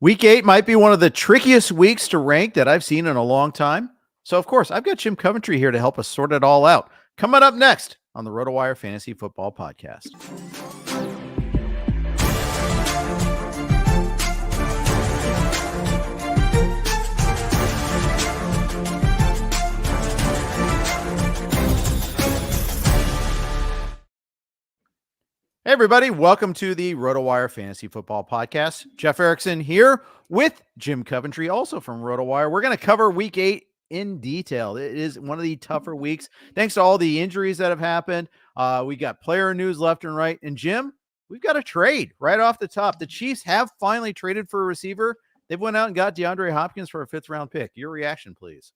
Week 8 might be one of the trickiest weeks to rank that I've seen in a long time. So, of course, I've got Jim Coventry here to help us sort it all out. Coming up next on the RotoWire Fantasy Football Podcast. Hey, everybody. Welcome to the RotoWire Fantasy Football Podcast. Jeff Erickson here with Jim Coventry, also from RotoWire. We're going to cover Week 8 in detail. It is one of the tougher weeks. Thanks to all the injuries that have happened. We got player news left and right. And, Jim, we've got a trade right off the top. The Chiefs have finally traded for a receiver. They went out and got DeAndre Hopkins for a 5th-round pick. Your reaction, please.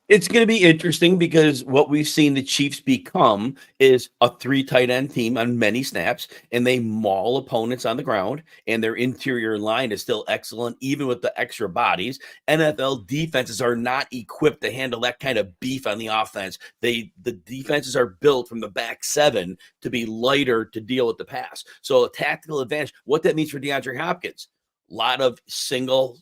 It's going to be interesting because what we've seen the Chiefs become is a 3 tight end team on many snaps, and they maul opponents on the ground, and their interior line is still excellent, even with the extra bodies. NFL defenses are not equipped to handle that kind of beef on the offense. The defenses are built from the back 7 to be lighter to deal with the pass. So a tactical advantage, what that means for DeAndre Hopkins. Lot of single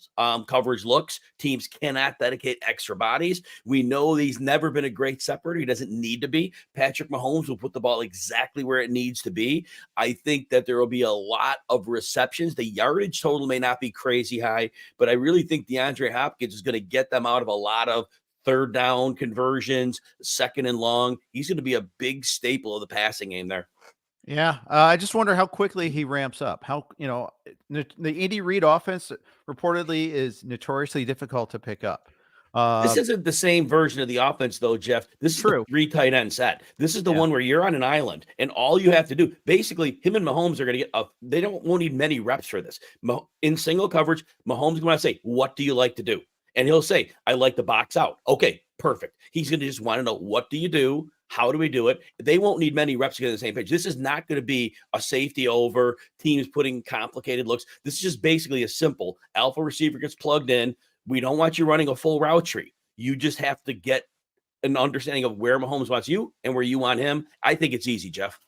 coverage looks. Teams cannot dedicate extra bodies. We know he's never been a great separator. He doesn't need to be. Patrick Mahomes will put the ball exactly where it needs to be. I think that there will be a lot of receptions. The yardage total may not be crazy high, but I really think DeAndre Hopkins is going to get them out of a lot of 3rd down conversions, 2nd and long. He's going to be a big staple of the passing game there. Yeah, I just wonder how quickly he ramps up. How, the Andy Reid offense reportedly is notoriously difficult to pick up. This isn't the same version of the offense, though, Jeff. This is the 3 tight end set. This is the one where you're on an island, and all you have to do, basically, him and Mahomes are going to get they won't need many reps for this. In single coverage, Mahomes is going to say, "What do you like to do?" And he'll say, "I like to box out." Okay, perfect. He's going to just want to know, what do you do? How do we do it? They won't need many reps to get on the same page. This is not going to be a safety over, teams putting complicated looks. This is just basically a simple alpha receiver gets plugged in. We don't want you running a full route tree. You just have to get an understanding of where Mahomes wants you and where you want him. I think it's easy, Jeff.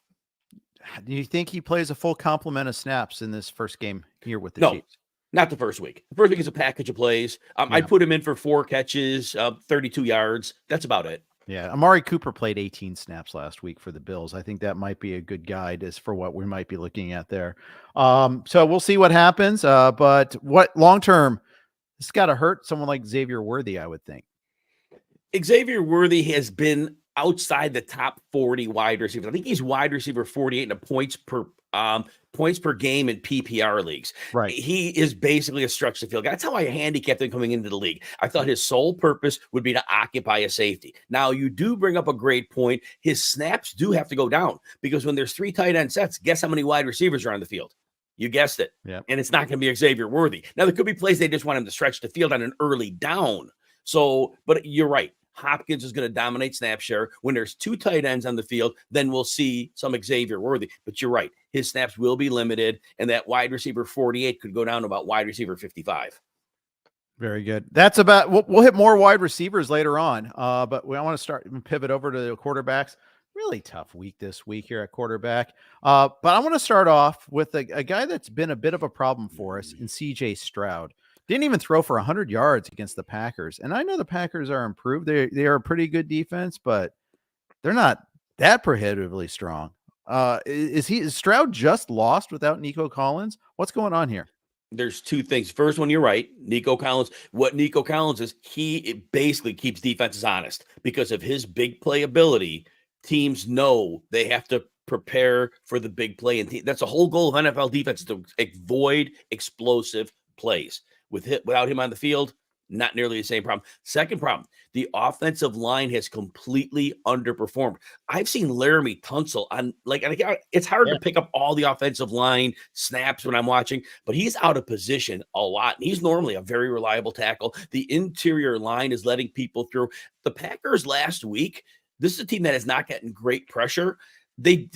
Do you think he plays a full complement of snaps in this first game here with the Chiefs? Not the first week. The first week is a package of plays. I put him in for 4 catches, 32 yards. That's about it. Yeah, Amari Cooper played 18 snaps last week for the Bills. I think that might be a good guide as for what we might be looking at there. So we'll see what happens. But what long-term, it's got to hurt someone like Xavier Worthy, I would think. Xavier Worthy has been outside the top 40 wide receivers. I think he's wide receiver 48 in the points per game in PPR leagues. Right. He is basically a stretch the field guy. That's how I handicapped him coming into the league. I thought his sole purpose would be to occupy a safety. Now, you do bring up a great point. His snaps do have to go down because when there's 3 tight end sets, guess how many wide receivers are on the field? You guessed it. Yeah. And it's not going to be Xavier Worthy. Now, there could be plays they just want him to stretch the field on an early down. So, but you're right. Hopkins is going to dominate snap share. When there's 2 tight ends on the field, then we'll see some Xavier Worthy. But you're right. His snaps will be limited, and that wide receiver 48 could go down to about wide receiver 55. Very good. That's about, we'll hit more wide receivers later on. But I want to start and pivot over to the quarterbacks. Really tough week this week here at quarterback. But I want to start off with a guy that's been a bit of a problem for us in CJ Stroud. Didn't even throw for 100 yards against the Packers. And I know the Packers are improved. They are a pretty good defense, but they're not that prohibitively strong. Is Stroud just lost without Nico Collins? What's going on here? There's 2 things. First one, you're right. Nico Collins, what Nico Collins is, he basically keeps defenses honest because of his big play ability. Teams know they have to prepare for the big play. And that's the whole goal of NFL defense, to avoid explosive plays. Without him on the field, not nearly the same problem. Second problem, the offensive line has completely underperformed. I've seen Laramie Tunsil on, it's hard to pick up all the offensive line snaps when I'm watching, but he's out of position a lot. And he's normally a very reliable tackle. The interior line is letting people through. The Packers last week, this is a team that has not gotten great pressure. They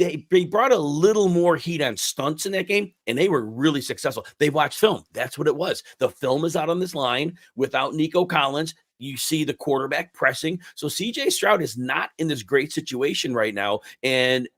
brought a little more heat on stunts in that game, and they were really successful. They watched film. That's what it was. The film is out on this line. Without Nico Collins, you see the quarterback pressing. So CJ Stroud is not in this great situation right now, and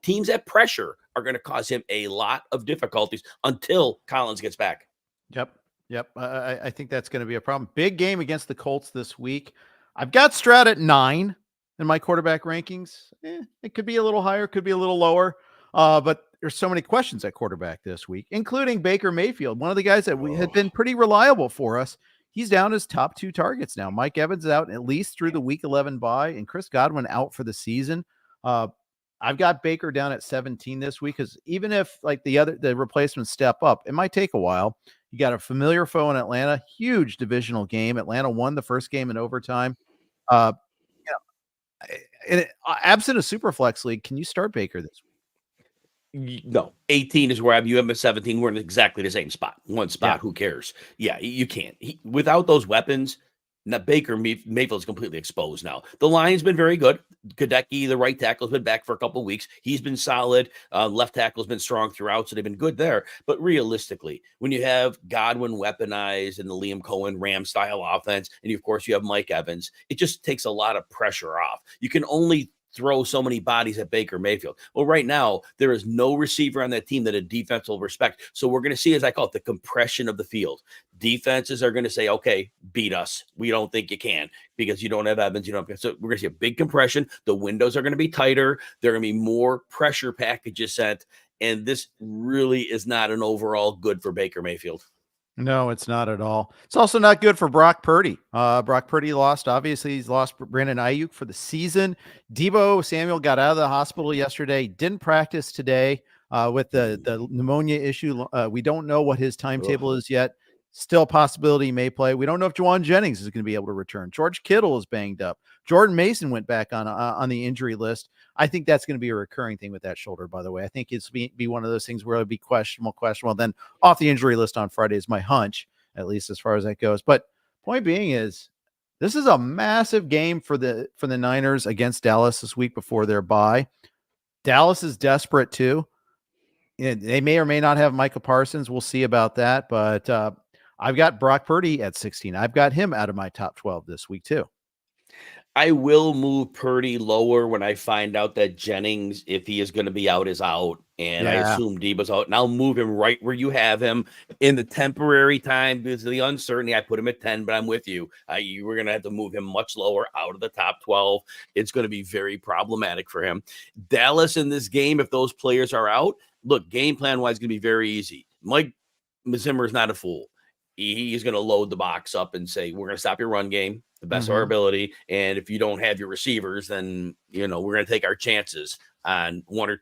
teams that pressure are going to cause him a lot of difficulties until Collins gets back. Yep. Yep. I think that's going to be a problem. Big game against the Colts this week. I've got Stroud at 9 in my quarterback rankings. It could be a little higher, could be a little lower. But there's so many questions at quarterback this week, including Baker Mayfield, one of the guys that we had been pretty reliable for us. He's down his top 2 targets now. Mike Evans is out at least through the week 11 bye, and Chris Godwin out for the season. I've got Baker down at 17 this week because even if like the replacements step up, it might take a while. You got a familiar foe in Atlanta, huge divisional game. Atlanta won the first game in overtime. Uh, Absent a super flex league, can you start Baker this week? No, 18 is where I have you. I'm at 17. We're in exactly the same spot. One spot. Yeah. Who cares? Yeah, you can't. Without those weapons, now Baker Mayfield's completely exposed now. The line's been very good. Kadecki, the right tackle, has been back for a couple of weeks. He's been solid. Left tackle's been strong throughout, so they've been good there. But realistically, when you have Godwin weaponized in the Liam Cohen Ram-style offense, and of course you have Mike Evans, it just takes a lot of pressure off. You can only throw so many bodies at Baker Mayfield. Well, right now, there is no receiver on that team that a defense will respect. So we're going to see, as I call it, the compression of the field. Defenses are going to say, okay, beat us. We don't think you can because you don't have Evans. You don't have, so we're going to see a big compression. The windows are going to be tighter. There are going to be more pressure packages sent. And this really is not an overall good for Baker Mayfield. No, it's not at all. It's also not good for Brock Purdy. Brock Purdy lost. Obviously, he's lost Brandon Ayuk for the season. Deebo Samuel got out of the hospital yesterday. Didn't practice today with the pneumonia issue. We don't know what his timetable is yet. Still a possibility he may play. We don't know if Juwan Jennings is going to be able to return. George Kittle is banged up. Jordan Mason went back on the injury list. I think that's going to be a recurring thing with that shoulder, by the way. I think it's be one of those things where it'll be questionable. Then off the injury list on Friday is my hunch, at least as far as that goes. But point being is this is a massive game for the Niners against Dallas this week before their bye. Dallas is desperate too. They may or may not have Micah Parsons. We'll see about that. But I've got Brock Purdy at 16. I've got him out of my top 12 this week too. I will move Purdy lower when I find out that Jennings, if he is going to be out, is out. And I assume Deebo's out. And I'll move him right where you have him in the temporary time because of the uncertainty. I put him at 10, but I'm with you. You were going to have to move him much lower out of the top 12. It's going to be very problematic for him. Dallas in this game, if those players are out, look, game plan wise, going to be very easy. Mike Zimmer is not a fool. He's going to load the box up and say, we're going to stop your run game, the best of our ability. And if you don't have your receivers, then, we're going to take our chances on one or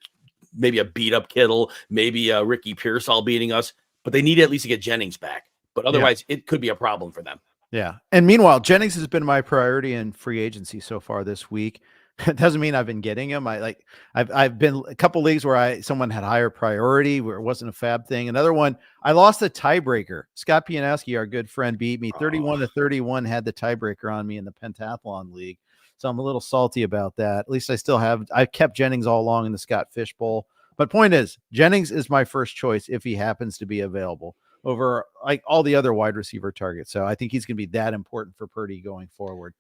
maybe a beat up Kittle, maybe Ricky Pearsall beating us, but they need at least to get Jennings back. But otherwise it could be a problem for them. Yeah. And meanwhile, Jennings has been my priority in free agency so far this week. It doesn't mean I've been getting him. I've been a couple leagues where someone had higher priority where it wasn't a fab thing. Another one, I lost the tiebreaker. Scott Pianowski, our good friend, beat me 31-31, had the tiebreaker on me in the pentathlon league. So I'm a little salty about that. At least I've kept Jennings all along in the Scott Fishbowl. But point is, Jennings is my first choice if he happens to be available over like all the other wide receiver targets. So I think he's going to be that important for Purdy going forward.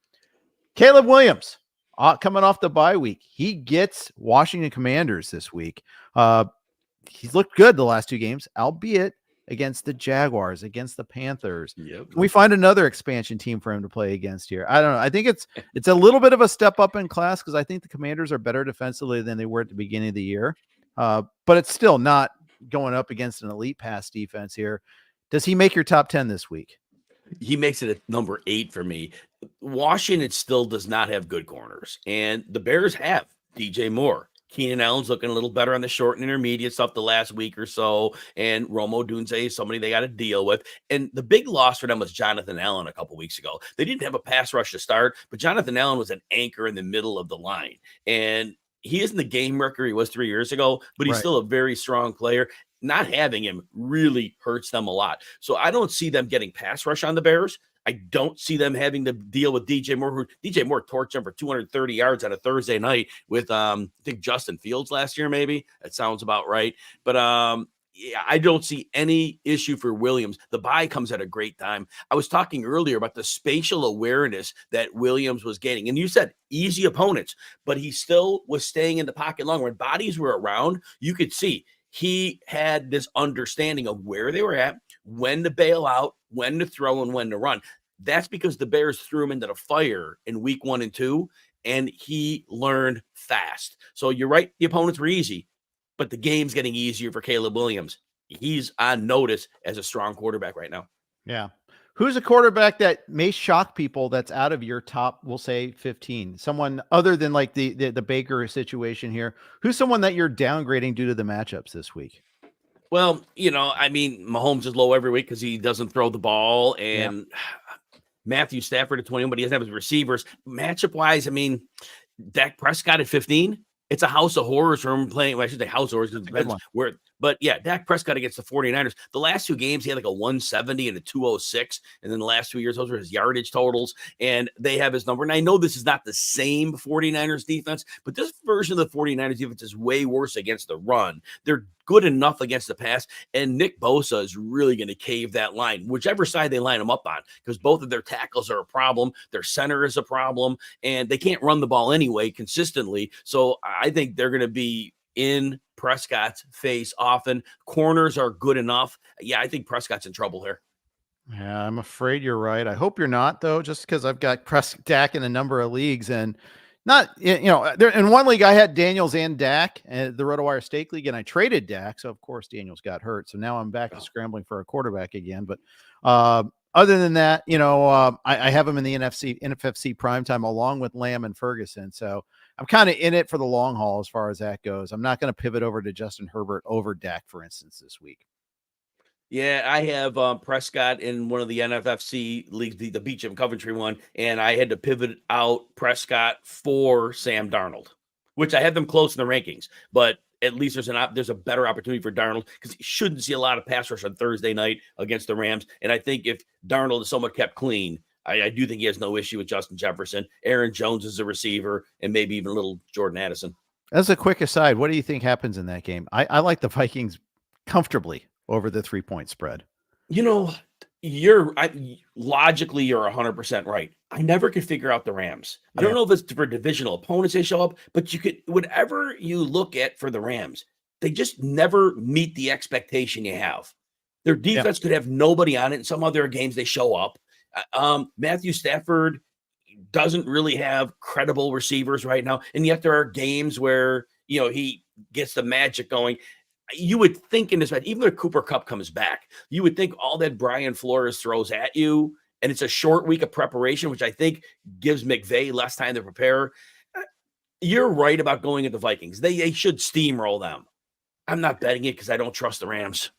Caleb Williams. Coming off the bye week, he gets Washington Commanders this week. He's looked good the last 2 games, albeit against the Jaguars, against the Panthers. Yep. Can we find another expansion team for him to play against here? I don't know. I think it's a little bit of a step up in class because I think the Commanders are better defensively than they were at the beginning of the year. But it's still not going up against an elite pass defense here. Does he make your top 10 this week? He makes it at number 8 for me. Washington still does not have good corners, and the Bears have DJ Moore. Keenan Allen's looking a little better on the short and intermediate stuff the last week or so, and Romo Dunze is somebody they got to deal with. And the big loss for them was Jonathan Allen a couple weeks ago. They didn't have a pass rush to start, but Jonathan Allen was an anchor in the middle of the line, and he isn't the game wrecker he was 3 years ago, but he's still a very strong player. Not having him really hurts them a lot. So I don't see them getting pass rush on the Bears. I don't see them having to deal with DJ Moore. DJ Moore torched him for 230 yards on a Thursday night with, I think, Justin Fields last year, maybe. That sounds about right. But I don't see any issue for Williams. The bye comes at a great time. I was talking earlier about the spatial awareness that Williams was gaining. And you said easy opponents, but he still was staying in the pocket long. When bodies were around, you could see he had this understanding of where they were at, when to bail out, when to throw and when to run. That's because the Bears threw him into the fire in week 1 and 2, and he learned fast. So you're right, the opponents were easy, but the game's getting easier for Caleb Williams. He's on notice as a strong quarterback right now. Yeah. Who's a quarterback that may shock people that's out of your top, we'll say 15? Someone other than like the Baker situation here. Who's someone that you're downgrading due to the matchups this week? Well, I mean, Mahomes is low every week because he doesn't throw the ball, and Matthew Stafford at 21, but he doesn't have his receivers. Matchup-wise, I mean, Dak Prescott at 15, it's a house of horrors for him playing. Well, I should say house of horrors. It depends where. But yeah, Dak Prescott against the 49ers. The last 2 games, he had like a 170 and a 206. And then the last 2 years, those were his yardage totals. And they have his number. And I know this is not the same 49ers defense, but this version of the 49ers defense is way worse against the run. They're good enough against the pass. And Nick Bosa is really going to cave that line, whichever side they line him up on, because both of their tackles are a problem. Their center is a problem. And they can't run the ball anyway consistently. So I think they're going to be in Prescott's face often. Corners are good enough. Yeah, I think Prescott's in trouble here. Yeah, I'm afraid you're right. I hope you're not, though, just because I've got Dak in a number of leagues, and not, there in one league I had Daniels and Dak, and the RotoWire Stake League, and I traded Dak, so of course Daniels got hurt. So now I'm back to scrambling for a quarterback again. But other than that, I have him in the NFFC primetime along with Lamb and Ferguson. So I'm kind of in it for the long haul as far as that goes. I'm not going to pivot over to Justin Herbert over Dak, for instance, this week. Yeah, I have Prescott in one of the NFFC leagues, the Beecham Coventry one, and I had to pivot out Prescott for Sam Darnold, which I had them close in the rankings, but at least there's a better opportunity for Darnold because he shouldn't see a lot of pass rush on Thursday night against the Rams. And I think if Darnold is somewhat kept clean, I do think he has no issue with Justin Jefferson. Aaron Jones is a receiver, and maybe even a little Jordan Addison. As a quick aside, what do you think happens in that game? I like the Vikings comfortably over the 3-point spread. Logically, you're 100% right. I never could figure out the Rams. I don't know if it's for divisional opponents they show up, but whatever you look at for the Rams, they just never meet the expectation you have. Their defense could have nobody on it. In some other games, they show up. Matthew Stafford doesn't really have credible receivers right now. And yet there are games where, he gets the magic going. You would think in this match, even though Cooper Kupp comes back, you would think all that Brian Flores throws at you, and it's a short week of preparation, which I think gives McVay less time to prepare. You're right about going at the Vikings. They should steamroll them. I'm not betting it because I don't trust the Rams.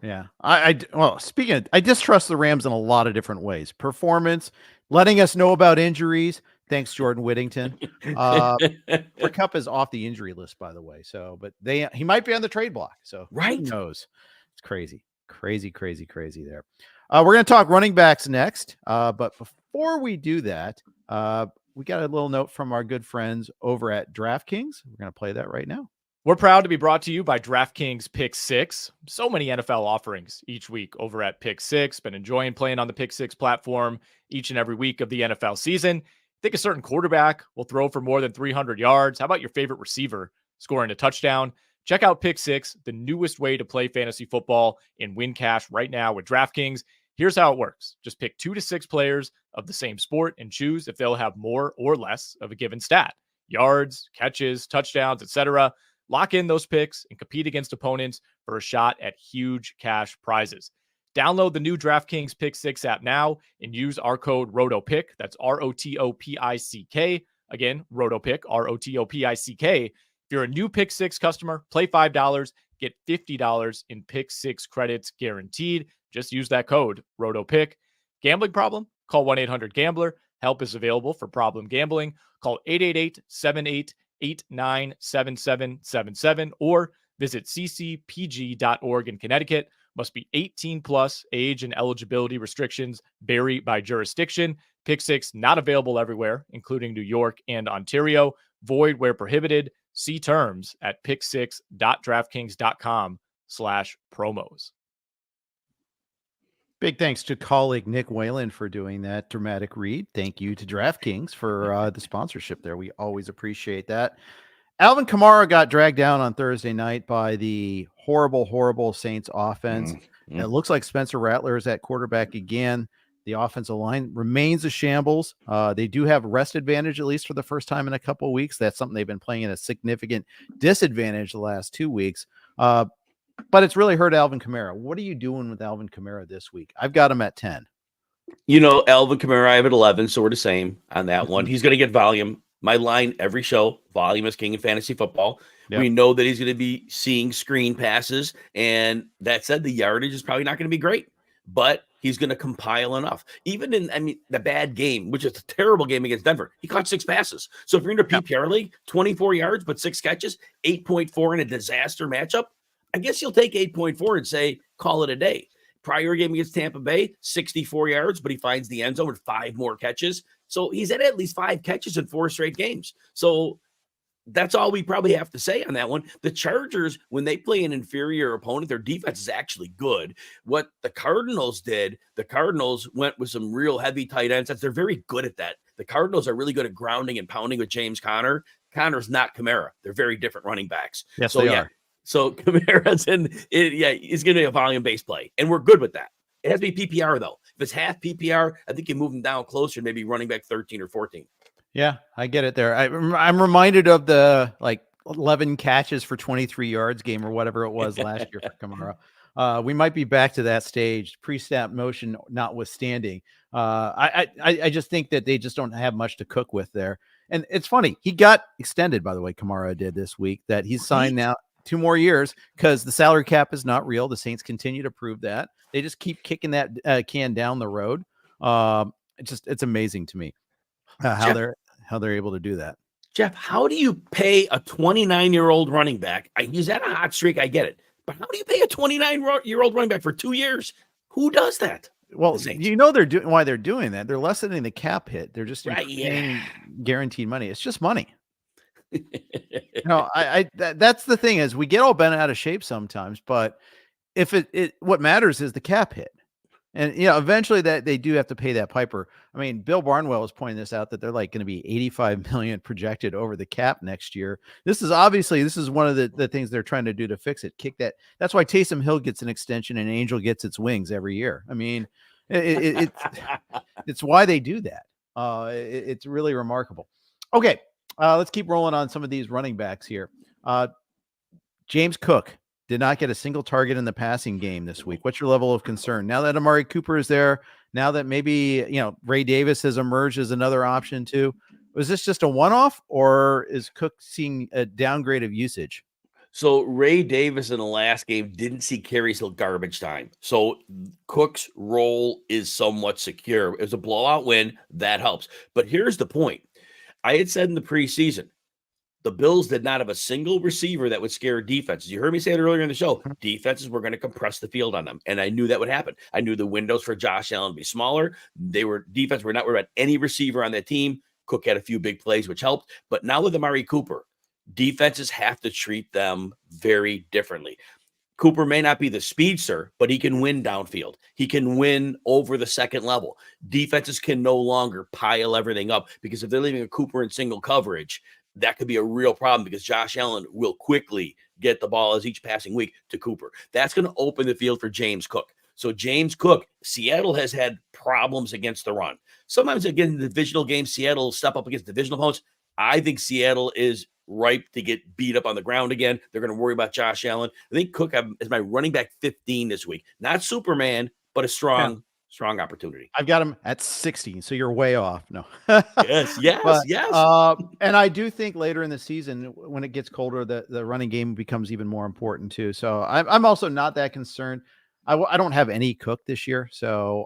Yeah. I distrust the Rams in a lot of different ways. Performance, letting us know about injuries. Thanks, Jordan Whittington. Kupp is off the injury list, by the way. So, but he might be on the trade block. So who knows? It's crazy there. We're going to talk running backs next. But before we do that, we got a little note from our good friends over at DraftKings. We're going to play that right now. We're proud to be brought to you by DraftKings Pick 6. So many NFL offerings each week over at Pick 6. Been enjoying playing on the Pick 6 platform each and every week of the NFL season. Think a certain quarterback will throw for more than 300 yards. How about your favorite receiver scoring a touchdown? Check out Pick 6, the newest way to play fantasy football and win cash right now with DraftKings. Here's how it works. Just pick 2 to 6 players of the same sport and choose if they'll have more or less of a given stat. Yards, catches, touchdowns, etc. Lock in those picks and compete against opponents for a shot at huge cash prizes. Download the new DraftKings Pick 6 app now and use our code ROTOPICK. That's ROTOPICK. Again, ROTOPICK, ROTOPICK. If you're a new Pick 6 customer, play $5, get $50 in Pick 6 credits guaranteed. Just use that code ROTOPICK. Gambling problem? Call 1-800-GAMBLER. Help is available for problem gambling. Call 888-78-89-7777 or visit ccpg.org in Connecticut. Must be 18 plus. Age and eligibility restrictions vary by jurisdiction. Pick 6 not available everywhere, including New York and Ontario. Void where prohibited. See terms at pick6.draftkings.com/promos. Big thanks to colleague Nick Whalen for doing that dramatic read. Thank you to DraftKings for the sponsorship there. We always appreciate that. Alvin Kamara got dragged down on Thursday night by the horrible Saints offense. It looks like Spencer Rattler is at quarterback again. The offensive line remains a shambles. They do have rest advantage, at least for the first time in a couple of weeks. That's something they've been playing at a significant disadvantage the last 2 weeks. But it's really hurt Alvin Kamara. What are you doing with Alvin Kamara this week? I've got him at 10. Alvin Kamara, I have at 11, so we're the same on that one. He's going to get volume. My line every show, volume is king in fantasy football. Yep. We know that he's going to be seeing screen passes. And that said, the yardage is probably not going to be great, but he's going to compile enough. Even in, the bad game, which is a terrible game against Denver, he caught 6 passes. So if you're in a PPR league, 24 yards, but 6 catches, 8.4 in a disaster matchup, I guess you'll take 8.4 and say, call it a day. Prior game against Tampa Bay, 64 yards, but he finds the end zone with 5 more catches. So he's at least 5 catches in 4 straight games. So that's all we probably have to say on that one. The Chargers, when they play an inferior opponent, their defense is actually good. What the Cardinals did, the Cardinals went with some real heavy tight ends. They're very good at that. The Cardinals are really good at grounding and pounding with James Conner. Conner's not Kamara. They're very different running backs. Yes, they are. So Kamara's it's going to be a volume-based play, and we're good with that. It has to be PPR, though. If it's half PPR, I think you move him down closer, maybe running back 13 or 14. Yeah, I get it there. I'm reminded of the 11 catches for 23 yards game or whatever it was last year for Kamara. We might be back to that stage, pre-snap motion notwithstanding. I just think that they just don't have much to cook with there. And it's funny. He got extended, by the way, Kamara did this week, that he's signed now 2 more years because the salary cap is not real. The Saints continue to prove that. They just keep kicking that can down the road. It's amazing to me how they're able to do that. Jeff, how do you pay a 29-year-old running back? He's at a hot streak. I get it. But how do you pay a 29-year-old running back for 2 years? Who does that? Well, they're doing why they're doing that. They're lessening the cap hit. They're just paying guaranteed money. It's just money. That's the thing is we get all bent out of shape sometimes, but if what matters is the cap hit. And eventually that they do have to pay that piper. I mean, Bill Barnwell was pointing this out that they're going to be 85 million projected over the cap next year. This is one of the things they're trying to do to fix it. Kick that. That's why Taysom Hill gets an extension and Angel gets its wings every year. I mean, it's why they do that. It's really remarkable. Okay. Let's keep rolling on some of these running backs here. James Cook did not get a single target in the passing game this week. What's your level of concern now that Amari Cooper is there? Now that maybe Ray Davis has emerged as another option too. Was this just a one-off, or is Cook seeing a downgrade of usage? So Ray Davis in the last game didn't see carries till garbage time. So Cook's role is somewhat secure. It was a blowout win. That helps. But here's the point. I had said in the preseason, the Bills did not have a single receiver that would scare defenses. You heard me say it earlier in the show. Defenses were going to compress the field on them, and I knew that would happen. I knew the windows for Josh Allen would be smaller. Defense were not worried about any receiver on that team. Cook had a few big plays, which helped. But now with Amari Cooper, defenses have to treat them very differently. Cooper may not be the speedster, but he can win downfield. He can win over the second level. Defenses can no longer pile everything up because if they're leaving a Cooper in single coverage, that could be a real problem because Josh Allen will quickly get the ball as each passing week to Cooper. That's going to open the field for James Cook. So James Cook, Seattle has had problems against the run. Sometimes again, in the divisional games, Seattle will step up against divisional opponents. I think Seattle is ripe to get beat up on the ground again. They're going to worry about Josh Allen. I think Cook is my running back 15 this week. Not Superman, but a strong opportunity. I've got him at 16, so you're way off. No. yes. And I do think later in the season, when it gets colder, the running game becomes even more important too. So I'm also not that concerned. I don't have any Cook this year, so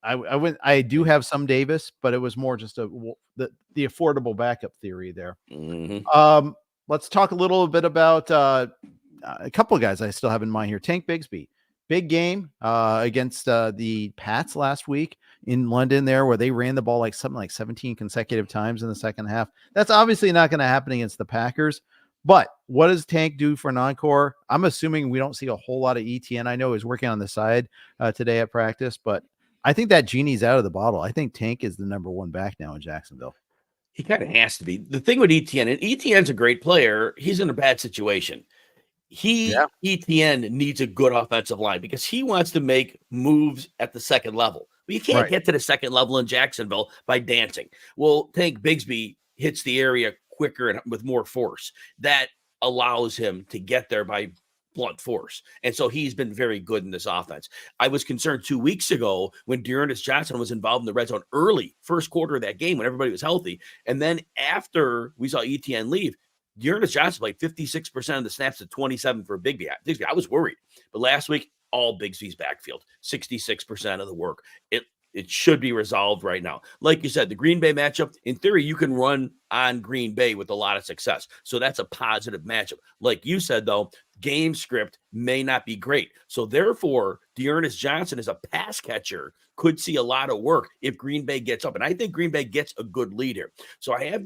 I do have some Davis, but it was more just the affordable backup theory there. Mm-hmm. Let's talk a little bit about a couple of guys I still have in mind here. Tank Bigsby, big game against the Pats last week in London there, where they ran the ball something like 17 consecutive times in the second half. That's obviously not going to happen against the Packers. But what does Tank do for an encore? I'm assuming we don't see a whole lot of ETN. I know he's working on the side today at practice, but I think that genie's out of the bottle. I think Tank is the number one back now in Jacksonville. He kind of has to be. The thing with ETN, and ETN's a great player, he's in a bad situation. ETN needs a good offensive line because he wants to make moves at the second level. But you can't get to the second level in Jacksonville by dancing. Well, Tank Bigsby hits the area quicker and with more force. That allows him to get there by blunt force. And so he's been very good in this offense. I was concerned 2 weeks ago when Dearness Johnson was involved in the red zone early, first quarter of that game when everybody was healthy. And then after we saw ETN leave, Dearness Johnson played 56% of the snaps to 27 for Bigsby. I was worried. But last week, all Bigsby's backfield, 66% of the work. It should be resolved right now. Like you said, the Green Bay matchup, in theory, you can run on Green Bay with a lot of success. So that's a positive matchup. Like you said, though, game script may not be great. So therefore, Dearness Johnson as a pass catcher could see a lot of work if Green Bay gets up. And I think Green Bay gets a good lead here. So I have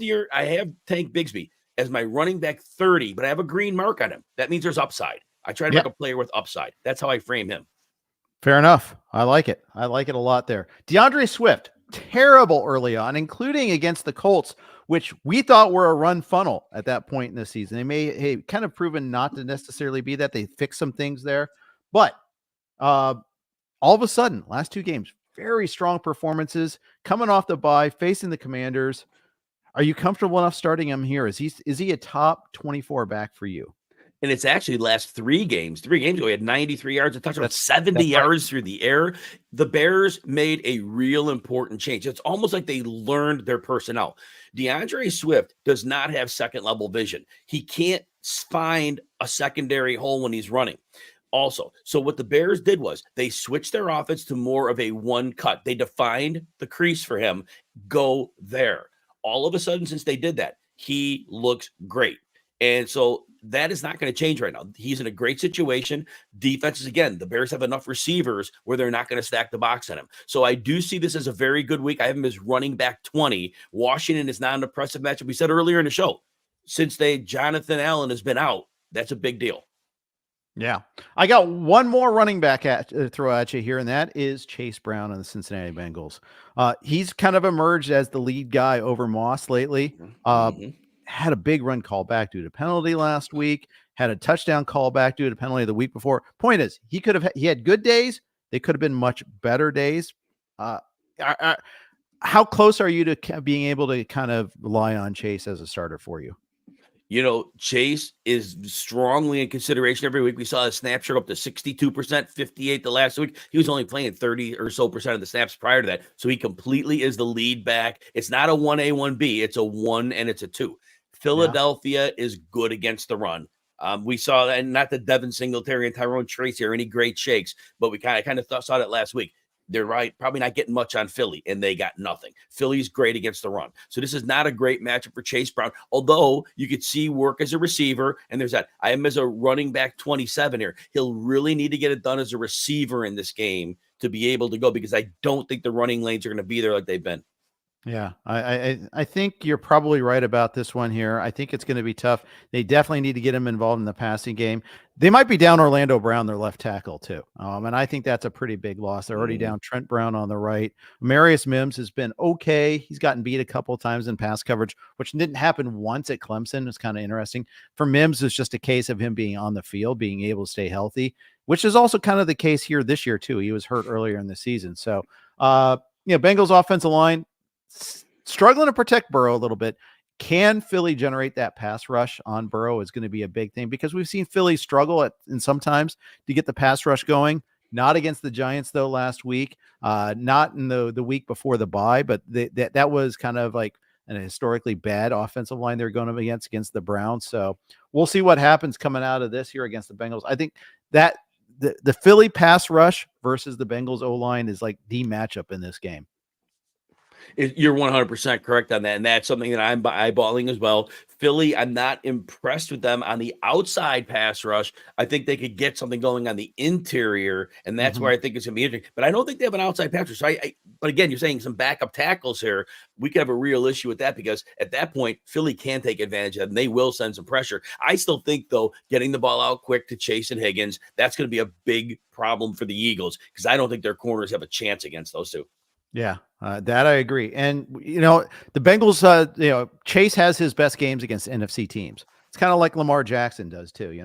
Tank Bigsby as my running back 30, but I have a green mark on him. That means there's upside. I try to make a player with upside. That's how I frame him. Fair enough. I like it. I like it a lot there. DeAndre Swift, terrible early on, including against the Colts, which we thought were a run funnel at that point in the season. They may kind of proven not to necessarily be that. They fixed some things there. But all of a sudden, last 2 games, very strong performances, coming off the bye, facing the Commanders. Are you comfortable enough starting him here? Is he a top 24 back for you? And it's actually last 3 games. 3 games ago, he had 93 yards, a touchdown, 70 yards through the air. The Bears made a real important change. It's almost like they learned their personnel. DeAndre Swift does not have second-level vision. He can't find a secondary hole when he's running. Also, so what the Bears did was they switched their offense to more of a one cut. They defined the crease for him. Go there. All of a sudden, since they did that, he looks great. And so that is not going to change right now. He's in a great situation. Defenses, again, the Bears have enough receivers where they're not going to stack the box on him. So I do see this as a very good week. I have him as running back 20. Washington is not an impressive matchup. We said earlier in the show, since Jonathan Allen has been out, that's a big deal. Yeah. I got one more running back throw at you here, and that is Chase Brown on the Cincinnati Bengals. He's kind of emerged as the lead guy over Moss lately. Had a big run call back due to penalty last week, had a touchdown call back due to penalty the week before. Point is, he had good days. They could have been much better days. How close are you to being able to kind of rely on Chase as a starter for you? You know, Chase is strongly in consideration every week. We saw a snap share up to 62%, 58 the last week. He was only playing 30 or so percent of the snaps prior to that. So he completely is the lead back. It's not a 1A, 1B. It's a 1 and it's a 2. Philadelphia is good against the run. We saw that, and not that Devin Singletary and Tyrone Tracy are any great shakes, but we kind of saw that last week. They're probably not getting much on Philly, and they got nothing. Philly's great against the run. So this is not a great matchup for Chase Brown, although you could see work as a receiver, and there's that. I am as a running back 27 here. He'll really need to get it done as a receiver in this game to be able to go, because I don't think the running lanes are going to be there like they've been. Yeah, I think you're probably right about this one here. I think it's going to be tough. They definitely need to get him involved in the passing game. They might be down Orlando Brown, their left tackle, too. And I think that's a pretty big loss. They're already down Trent Brown on the right. Marius Mims has been okay. He's gotten beat a couple of times in pass coverage, which didn't happen once at Clemson. It's kind of interesting. For Mims, it's just a case of him being on the field, being able to stay healthy, which is also kind of the case here this year, too. He was hurt earlier in the season. So, Bengals offensive line, struggling to protect Burrow a little bit. Can Philly generate that pass rush on Burrow is going to be a big thing, because we've seen Philly struggle in sometimes to get the pass rush going. Not against the Giants, though, last week. Not in the week before the bye, but that was kind of like an historically bad offensive line they're going up against the Browns. So we'll see what happens coming out of this here against the Bengals. I think that the Philly pass rush versus the Bengals O-line is like the matchup in this game. You're 100% correct on that, and that's something that I'm eyeballing as well. Philly, I'm not impressed with them on the outside pass rush. I think they could get something going on the interior, and that's where I think it's going to be interesting. But I don't think they have an outside pass rush. So but again, you're saying some backup tackles here. We could have a real issue with that, because at that point, Philly can take advantage of it, and they will send some pressure. I still think, though, getting the ball out quick to Chase and Higgins, that's going to be a big problem for the Eagles, because I don't think their corners have a chance against those two. Yeah, that I agree. And, the Bengals, Chase has his best games against NFC teams. It's kind of like Lamar Jackson does too.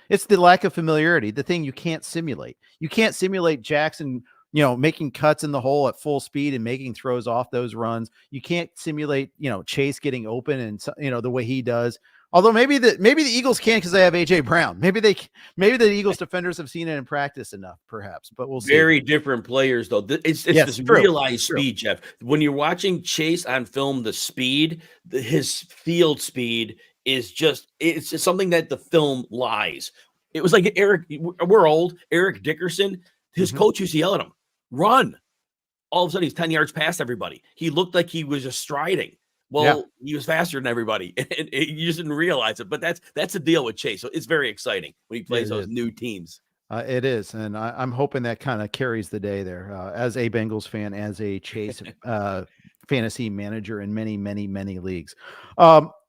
It's the lack of familiarity, the thing you can't simulate. You can't simulate Jackson, making cuts in the hole at full speed and making throws off those runs. You can't simulate, Chase getting open and, the way he does. Although maybe the Eagles can because they have AJ Brown. Maybe the Eagles defenders have seen it in practice enough, perhaps. But we'll see. Very different players, though. It's this realized speed, Jeff. When you're watching Chase on film, the speed, his field speed is it's just something that the film lies. It was like we're old. Eric Dickerson, his coach used to yell at him, "Run!" All of a sudden, he's 10 yards past everybody. He looked like he was just striding. Well, he was faster than everybody, and you just didn't realize it. But that's the deal with Chase. So it's very exciting when he plays those new teams. It is, and I'm hoping that kind of carries the day there. As a Bengals fan, as a Chase fantasy manager in many, many, many leagues.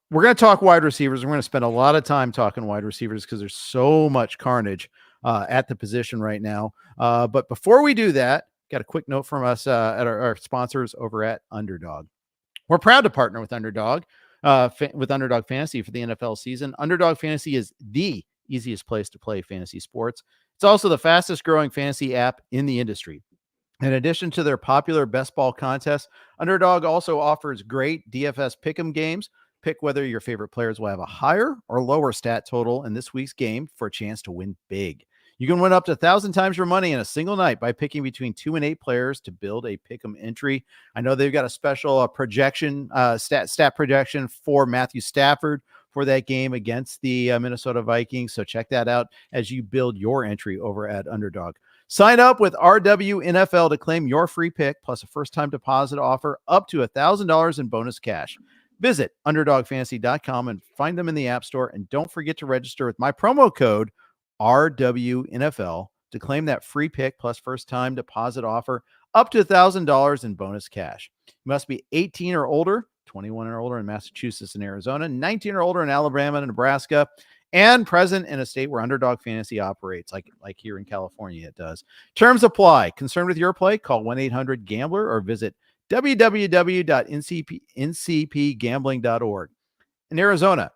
We're going to talk wide receivers. We're going to spend a lot of time talking wide receivers because there's so much carnage at the position right now. But before we do that, got a quick note from us at our sponsors over at Underdog. We're proud to partner with Underdog Fantasy for the NFL season. Underdog Fantasy is the easiest place to play fantasy sports. It's also the fastest growing fantasy app in the industry. In addition to their popular best ball contest, Underdog also offers great DFS pick'em games. Pick whether your favorite players will have a higher or lower stat total in this week's game for a chance to win big. You can win up to 1,000 times your money in a single night by picking between 2 and 8 players to build a pick'em entry. I know they've got a special projection, stat projection for Matthew Stafford for that game against the Minnesota Vikings. So check that out as you build your entry over at Underdog. Sign up with RWNFL to claim your free pick plus a first-time deposit offer up to $1,000 in bonus cash. Visit UnderdogFantasy.com and find them in the App Store. And don't forget to register with my promo code RWNFL to claim that free pick plus first-time deposit offer up to $1,000 in bonus cash. You must be 18 or older, 21 or older in Massachusetts and Arizona, 19 or older in Alabama and Nebraska, and present in a state where Underdog Fantasy operates, like here in California it does. Terms apply. Concerned with your play? Call 1-800-GAMBLER or visit www.ncpgambling.org. In Arizona,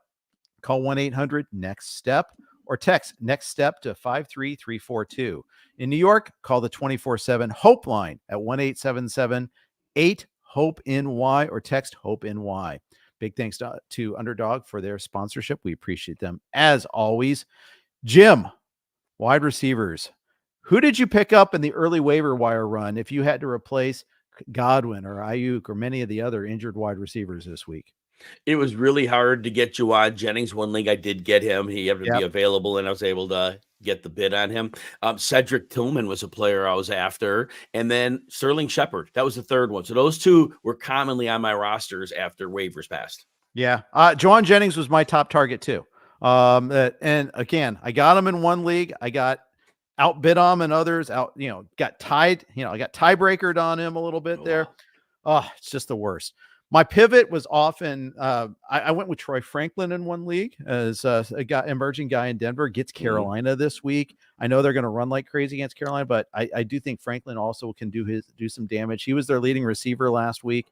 call 1-800-NEXT-STEP or text next step to 53342. In New York, call the 24/7 Hope line at 1-877-8-HOPE-NY or text HOPE-NY. Big thanks to Underdog for their sponsorship. We appreciate them as always. Jim, wide receivers. Who did you pick up in the early waiver wire run if you had to replace Godwin or Ayuk or many of the other injured wide receivers this week? It was really hard to get Jawad Jennings. One league I did get him. He happened to be available, and I was able to get the bid on him. Cedric Tillman was a player I was after, and then Sterling Shepard. That was the third one. So those two were commonly on my rosters after waivers passed. Yeah. Jawad Jennings was my top target too. And again, I got him in one league. I got outbid him in others. Got tied. I got tiebreakered on him a little bit there. Wow. Oh, it's just the worst. My pivot was often, I went with Troy Franklin in one league as a emerging guy in Denver, gets Carolina this week. I know they're going to run like crazy against Carolina, but I do think Franklin also can do some damage. He was their leading receiver last week.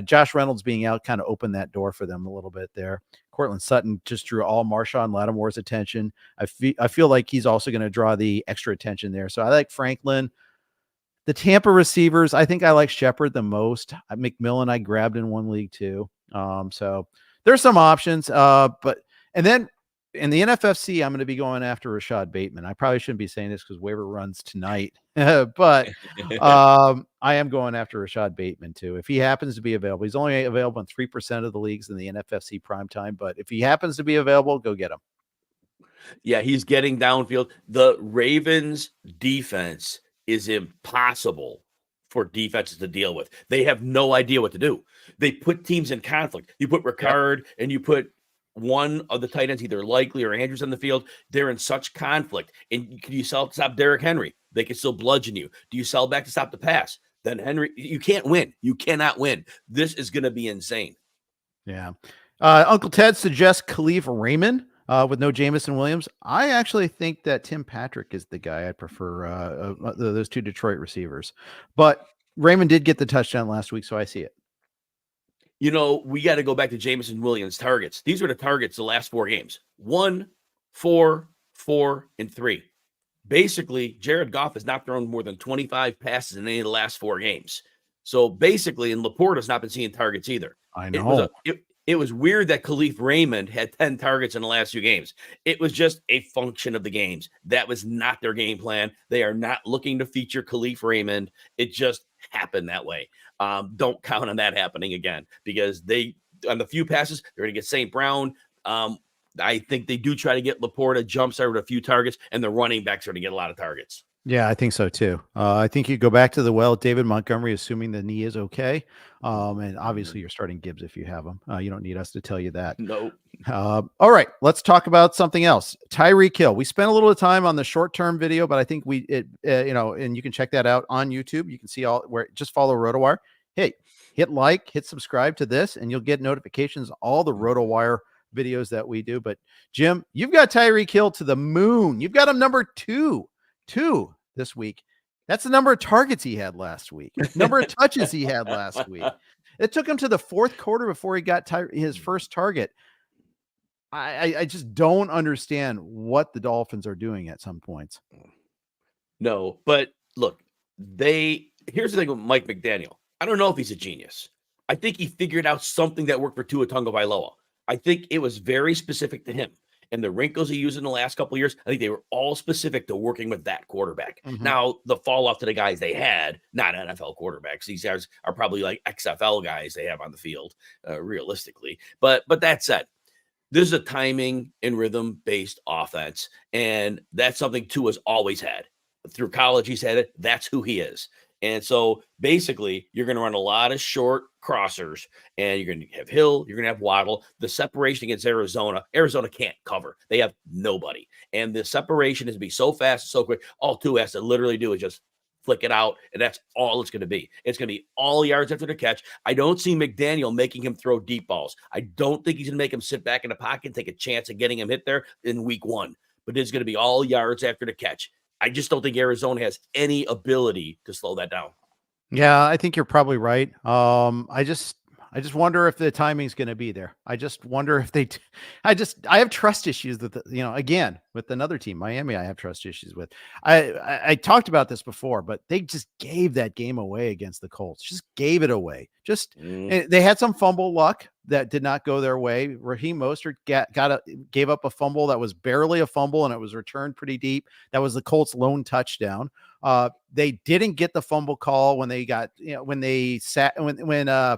Josh Reynolds being out kind of opened that door for them a little bit there. Cortland Sutton just drew all Marshawn Lattimore's attention. I feel like he's also going to draw the extra attention there. So I like Franklin. The Tampa receivers, I think I like Shepard the most. McMillan I grabbed in one league too. So there's some options. And then in the NFFC, I'm going to be going after Rashad Bateman. I probably shouldn't be saying this because waiver runs tonight, but I am going after Rashad Bateman too. If he happens to be available, he's only available in 3% of the leagues in the NFFC primetime, but if he happens to be available, go get him. Yeah, he's getting downfield. The Ravens defense is impossible for defenses to deal with. They have no idea what to do. They put teams in conflict. You put Ricard and you put one of the tight ends, either Likely or Andrews on the field. They're in such conflict. And can you sell to stop Derrick Henry? They can still bludgeon you. Do you sell back to stop the pass? Then Henry, you can't win. You cannot win. This is going to be insane. Yeah. Uncle Ted suggests Khalif Raymond. With no Jamison Williams, I actually think that Tim Patrick is the guy I'd prefer, those two Detroit receivers. But Raymond did get the touchdown last week, so I see it. we got to go back to Jameson Williams' targets. These were the targets the last 4 games: 1, 4, 4, and 3. Basically, Jared Goff has not thrown more than 25 passes in any of the last 4 games. So basically, and Laporte has not been seeing targets either. I know. It was weird that Khalif Raymond had 10 targets in the last few games. It was just a function of the games. That was not their game plan. They are not looking to feature Khalif Raymond. It just happened that way. Don't count on that happening again, because on the few passes, they're going to get St. Brown. I think they do try to get Laporte a jump start with a few targets, and the running backs are going to get a lot of targets. Yeah, I think so too. I think you go back to the David Montgomery, assuming the knee is okay. And obviously you're starting Gibbs if you have him. You don't need us to tell you that. No. All right, let's talk about something else. Tyreek Hill. We spent a little time on the short-term video, but I think and you can check that out on YouTube. You can see just follow RotoWire. Hey, hit like, hit subscribe to this, and you'll get notifications all the RotoWire videos that we do. But Jim, you've got Tyreek Hill to the moon. You've got him number 2 this week. That's the number of targets he had last week, number of touches he had last week. It took him to the 4th quarter before he got his first target. I just don't understand what the Dolphins are doing at some points. No, but look, here's the thing with Mike McDaniel. I don't know if he's a genius. I think he figured out something that worked for Tua Tagovailoa. I think it was very specific to him. And the wrinkles he used in the last couple of years, I think they were all specific to working with that quarterback. Mm-hmm. Now, the fall off to the guys they had, not NFL quarterbacks. These guys are probably like XFL guys they have on the field, realistically. But that said, this is a timing and rhythm-based offense, and that's something Tua's always had. Through college, he's had it. That's who he is. And so basically, you're going to run a lot of short crossers, and you're going to have Hill, you're going to have Waddle. The separation against Arizona can't cover. They have nobody. And the separation is to be so fast and so quick. All Tua has to literally do is just flick it out, and that's all it's going to be. It's going to be all yards after the catch. I don't see McDaniel making him throw deep balls. I don't think he's going to make him sit back in the pocket and take a chance of getting him hit there in week 1. But it's going to be all yards after the catch. I just don't think Arizona has any ability to slow that down. Yeah, I think you're probably right. I just wonder if the timing's going to be there. I just wonder if I have trust issues with again, with another team, Miami, I have trust issues with. I talked about this before, but they just gave that game away against the Colts. Just gave it away. They had some fumble luck that did not go their way. Raheem Mostert gave up a fumble that was barely a fumble, and it was returned pretty deep. That was the Colts' lone touchdown. They didn't get the fumble call when they got, when Jalen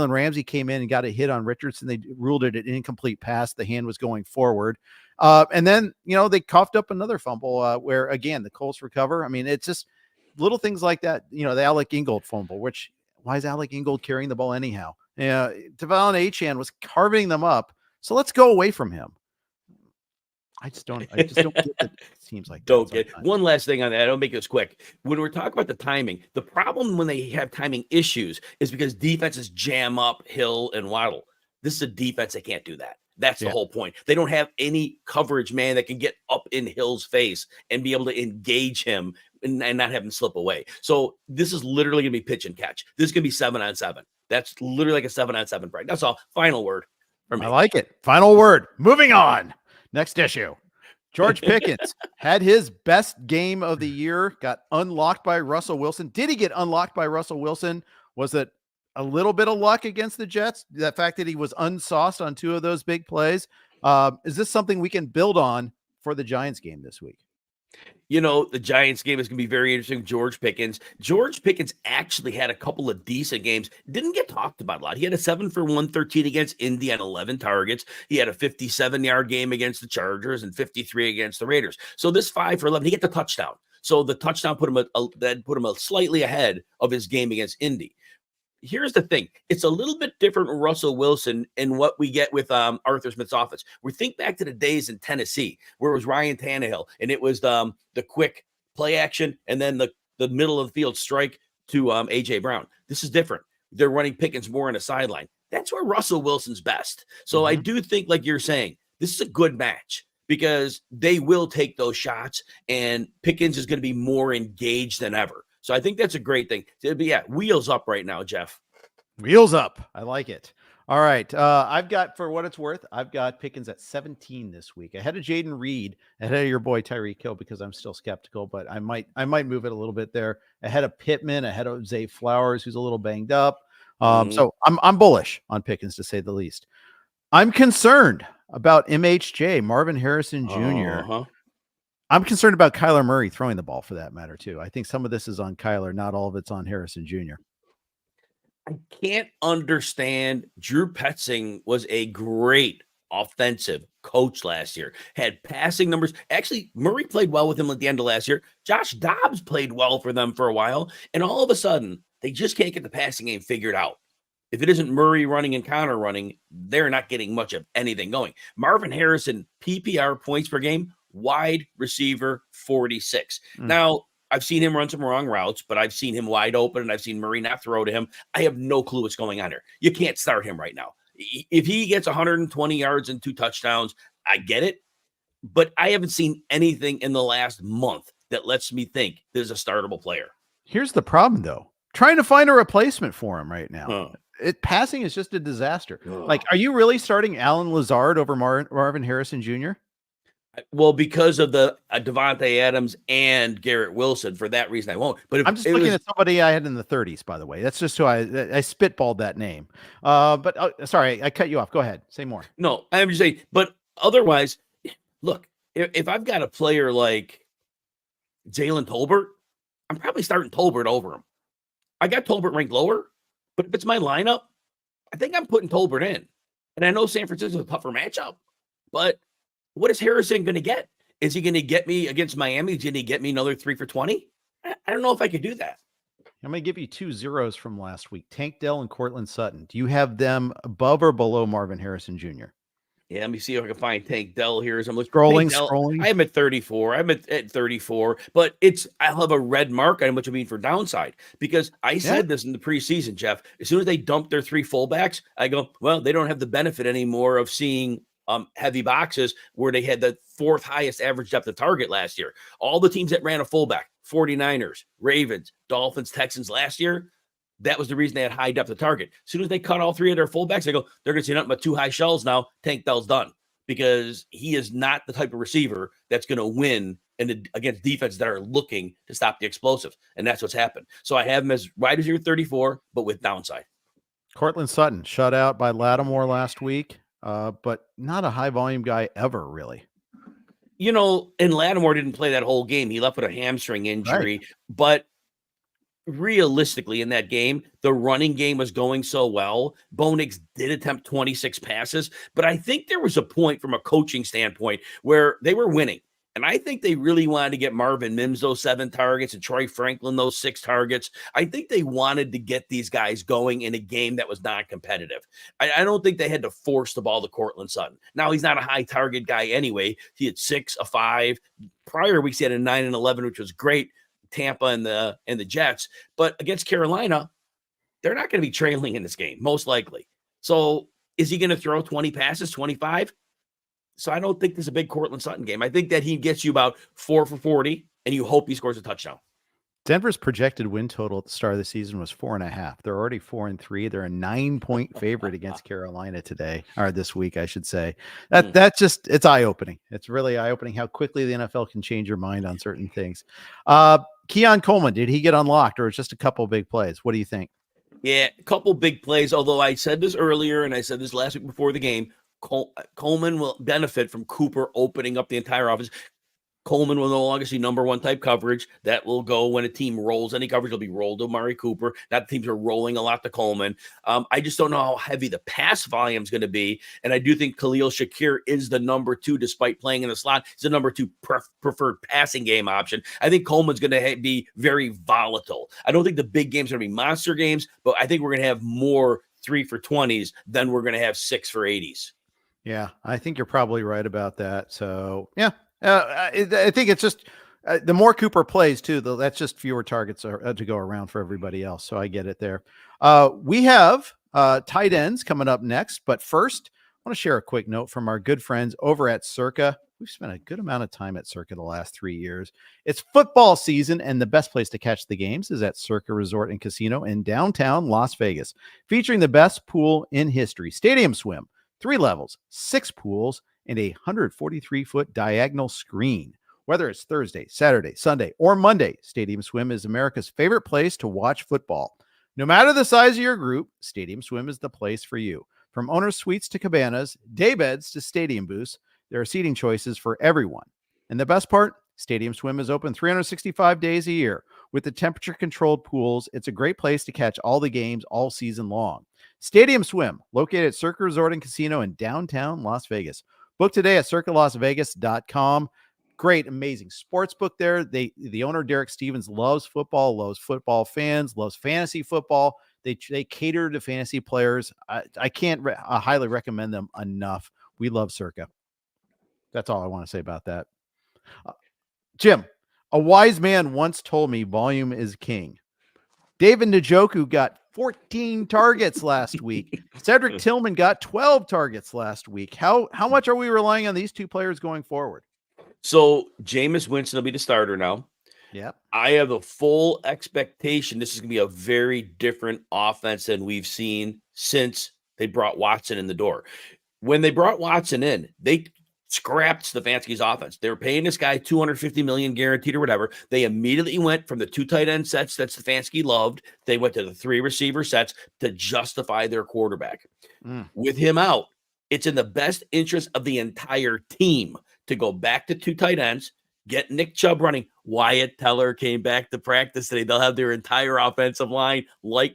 Ramsey came in and got a hit on Richardson. They ruled it an incomplete pass. The hand was going forward. And then, they coughed up another fumble where, again, the Colts recover. I mean, it's just little things like that. The Alec Ingold fumble, why is Alec Ingold carrying the ball anyhow? Devon Achane was carving them up. So let's go away from him. I just don't get it. Seems like don't get one last thing on that. I'll make this quick. When we're talking about the timing, the problem when they have timing issues is because defenses jam up Hill and Waddle. This is a defense that can't do that. That's the whole point. They don't have any coverage man that can get up in Hill's face and be able to engage him and not have him slip away. So this is literally going to be pitch and catch. This is going to be 7-on-7. That's literally like a 7-on-7 break. That's all. Final word for me. I like it. Final word. Moving on. Next issue. George Pickens had his best game of the year, got unlocked by Russell Wilson. Did he get unlocked by Russell Wilson? Was it a little bit of luck against the Jets? The fact that he was unsauced on 2 of those big plays. Is this something we can build on for the Giants game this week? The Giants game is going to be very interesting. George Pickens actually had a couple of decent games. Didn't get talked about a lot. He had a 7 for 113 against Indy and 11 targets. He had a 57-yard game against the Chargers and 53 against the Raiders. So this 5 for 11, he got the touchdown. So the touchdown put him slightly ahead of his game against Indy. Here's the thing. It's a little bit different with Russell Wilson and what we get with Arthur Smith's offense. We think back to the days in Tennessee where it was Ryan Tannehill and it was the quick play action and then the middle of the field strike to A.J. Brown. This is different. They're running Pickens more on a sideline. That's where Russell Wilson's best. So I do think, like you're saying, this is a good match because they will take those shots and Pickens is going to be more engaged than ever. So I think that's a great thing. But yeah, wheels up right now, Jeff. Wheels up. I like it. All right. I've got, for what it's worth, I've got Pickens at 17 this week. Ahead of Jaden Reed, ahead of your boy Tyreek Hill, because I'm still skeptical, but I might move it a little bit there. Ahead of Pittman, ahead of Zay Flowers, who's a little banged up. So I'm bullish on Pickens, to say the least. I'm concerned about MHJ, Marvin Harrison Jr. I'm concerned about Kyler Murray throwing the ball, for that matter, too. I think some of this is on Kyler, not all of it's on Harrison Jr. I can't understand. Drew Petzing was a great offensive coach last year, had passing numbers. Actually, Murray played well with him at the end of last year. Josh Dobbs played well for them for a while. And all of a sudden, they just can't get the passing game figured out. If it isn't Murray running and counter running, they're not getting much of anything going. Marvin Harrison, PPR points per game, wide receiver 46. Now, I've seen him run some wrong routes, but I've seen him wide open, and I've seen Murray not throw to him. I have no clue what's going on here. You can't start him right now. If he gets 120 yards and 2 touchdowns, I get it. But I haven't seen anything in the last month that lets me think there's a startable player. Here's the problem, though. Trying to find a replacement for him right now. Passing is just a disaster. Like, are you really starting Alan Lazard over Marvin Harrison Jr.? Well, because of the Devontae Adams and Garrett Wilson, for that reason I won't. But I'm just looking at somebody I had in the 30s, by the way. That's just who I spitballed that name. But sorry, I cut you off. Go ahead. Say more. No, I'm just saying. But otherwise, look, if I've got a player like Jalen Tolbert, I'm probably starting Tolbert over him. I got Tolbert ranked lower, but if it's my lineup, I think I'm putting Tolbert in. And I know San Francisco's a tougher matchup, but what is Harrison going to get? Is he going to get me against Miami? Did he get me another 3 for 20? I don't know if I could do that. I'm going to give you 2 zeros from last week. Tank Dell and Cortland Sutton. Do you have them above or below Marvin Harrison Jr.? Yeah, let me see if I can find Tank Dell here. As I'm looking, scrolling. I'm at 34. I'm at 34, but I'll have a red mark on what you mean for downside, because I said this in the preseason, Jeff. As soon as they dump their 3 fullbacks, I go, well, they don't have the benefit anymore of seeing heavy boxes where they had the 4th highest average depth of target last year. All the teams that ran a fullback, 49ers, Ravens, Dolphins, Texans last year, that was the reason they had high depth of target. As soon as they cut all 3 of their fullbacks, they go, they're going to see nothing but 2 high shells now. Tank Dell's done, because he is not the type of receiver that's going to win against defenses that are looking to stop the explosives. And that's what's happened. So I have him as wide receiver 34, but with downside. Cortland Sutton shut out by Lattimore last week, but not a high volume guy ever, really. You know, and Lattimore didn't play that whole game. He left with a hamstring injury, right. But realistically in that game, the running game was going so well. Bo Nix did attempt 26 passes, but I think there was a point from a coaching standpoint where they were winning. And I think they really wanted to get Marvin Mims those 7 targets and Troy Franklin those 6 targets. I think they wanted to get these guys going in a game that was not competitive. I don't think they had to force the ball to Cortland Sutton. Now, he's not a high target guy anyway. He had 6, a 5. Prior weeks, he had a 9 and 11, which was great. Tampa and the Jets. But against Carolina, they're not going to be trailing in this game, most likely. So is he going to throw 20 passes, 25? So I don't think there's a big Cortland Sutton game. I think that he gets you about 4 for 40, and you hope he scores a touchdown. Denver's projected win total at the start of the season was 4.5. They're already 4-3. They're a 9-point favorite against Carolina today, or this week, I should say. That's just, it's eye-opening. It's really eye-opening how quickly the NFL can change your mind on certain things. Keon Coleman, did he get unlocked, or it's just a couple of big plays? What do you think? Yeah, a couple big plays, although I said this earlier, and I said this last week before the game. Coleman will benefit from Cooper opening up the entire offense. Coleman will no longer see number 1 type coverage. That will go when a team rolls any coverage. Will be rolled to Amari Cooper. That teams are rolling a lot to Coleman. I just don't know how heavy the pass volume is going to be. And I do think Khalil Shakir is the number 2, despite playing in the slot. He's the number 2 preferred passing game option. I think Coleman's going to be very volatile. I don't think the big games are going to be monster games, but I think we're going to have more 3 for 20s than we're going to have 6 for 80s. Yeah, I think you're probably right about that. So, yeah. I think it's just the more Cooper plays too, though, that's just fewer targets to go around for everybody else. So I get it there. We have tight ends coming up next, but first I want to share a quick note from our good friends over at Circa We've spent a good amount of time at Circa the last 3 years. It's football season, and the best place to catch the games is at Circa Resort and Casino in downtown Las Vegas, featuring the best pool in history. Stadium Swim, 3 levels, 6 pools, and a 143-foot diagonal screen. Whether it's Thursday, Saturday, Sunday, or Monday, Stadium Swim is America's favorite place to watch football. No matter the size of your group, Stadium Swim is the place for you. From owner suites to cabanas, day beds to stadium booths, there are seating choices for everyone. And the best part, Stadium Swim is open 365 days a year. With the temperature-controlled pools, it's a great place to catch all the games all season long. Stadium Swim, located at Circa Resort and Casino in downtown Las Vegas. Book today at circalasvegas.com. Great, amazing sports book there. The owner, Derek Stevens, loves football fans, loves fantasy football. They cater to fantasy players. I can't highly recommend them enough. We love Circa. That's all I want to say about that. Jim, a wise man once told me volume is king. David Njoku got 14 targets last week. Cedric Tillman got 12 targets last week. How much are we relying on these two players going forward? So Jameis Winston will be the starter now. Yep. I have a full expectation this is going to be a very different offense than we've seen since they brought Watson in the door. When they brought Watson in, they scrapped Stefanski's offense. They were paying this guy $250 million guaranteed or whatever. They immediately went from the 2 tight end sets that Stefanski loved. They went to the 3 receiver sets to justify their quarterback. With him out, it's in the best interest of the entire team to go back to 2 tight ends, get Nick Chubb running. Wyatt Teller came back to practice today. They'll have their entire offensive line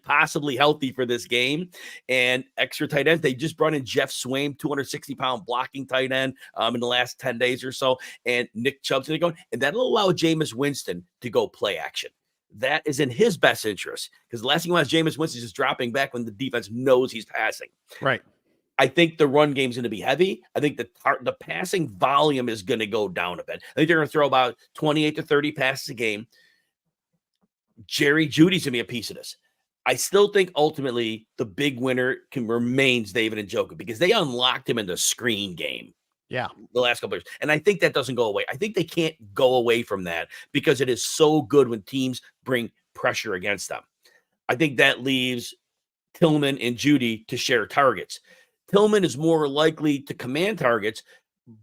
possibly healthy for this game. And extra tight ends. They just brought in Jeff Swaim, 260-pound blocking tight end in the last 10 days or so. And Nick Chubb's going to go. And that'll allow Jameis Winston to go play action. That is in his best interest. Because the last thing he wants Jameis Winston is just dropping back when the defense knows he's passing. Right. I think the run game is going to be heavy. I think the passing volume is going to go down a bit. I think they're going to throw about 28 to 30 passes a game. Jerry Jeudy's going to be a piece of this. I still think ultimately the big winner remains David Njoku because they unlocked him in the screen game. Yeah. The last couple of years. And I think that doesn't go away. I think they can't go away from that because it is so good when teams bring pressure against them. I think that leaves Tillman and Jeudy to share targets. Tillman is more likely to command targets,